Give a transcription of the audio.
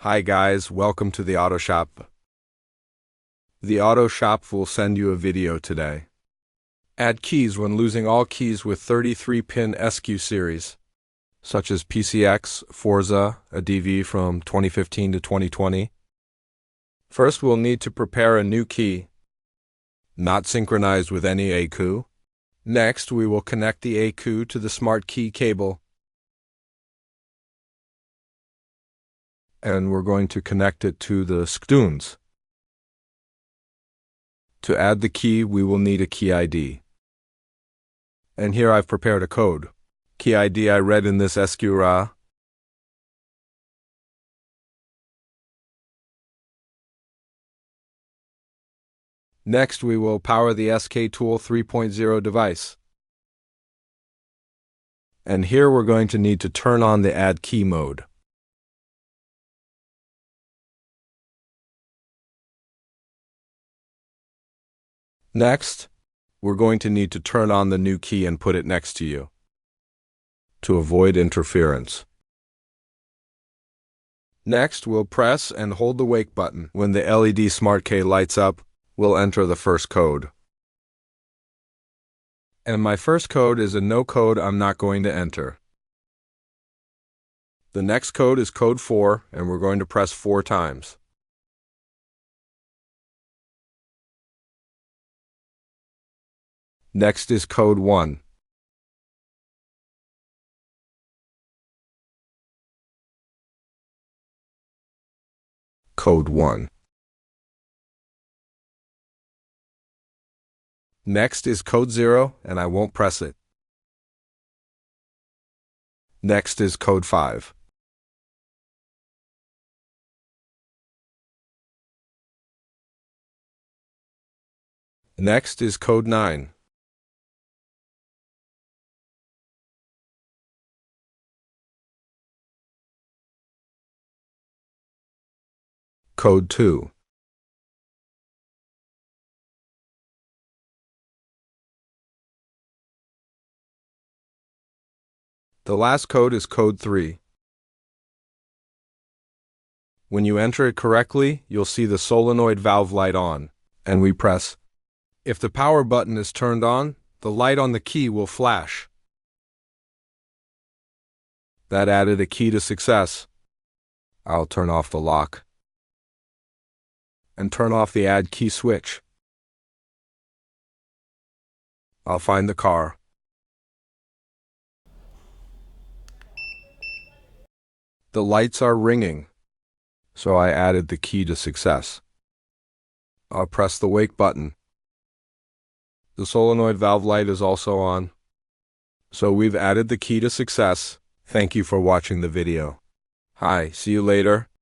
Hi guys, welcome to the auto shop. The auto shop will send you a video today. Add keys when losing all keys with 33-pin SCU series, such as PCX, Forza, a DV from 2015 to 2020. First, we'll need to prepare a new key, not synchronized with any ECU. Next, we will connect the ECU to the smart key cable, and we're going to connect it to the SCUs. To add the key, we will need a keyid. And here I've prepared a code. Keyid I read in this SCU. Next, we will power the SK Tool 3.0 device. And here we're going to need to turn on the Add Key mode. Next, we're going to need to turn on the new key and put it next to you to avoid interference. Next, we'll press and hold the wake button. When the LED smart key lights up, we'll enter the first code. And my first code is a no code I'm not going to enter. The next code is code 4, and we're going to press 4 times. Next is code 1. Code 1. Next is code 0, and I won't press it. Next is code 5. Next is code 9. Code 2. The last code is code 3. When you enter it correctly, you'll see the solenoid valve light on, and we press. If the power button is turned on, the light on the key will flash. That added a key to success. I'll turn off the lock and turn off the Add Key switch. I'll find the car. The lights are ringing, so I added the key to success. I'll press the wake button. The solenoid valve light is also on, so we've added the key to success. Thank you for watching the video. Hi, see you later.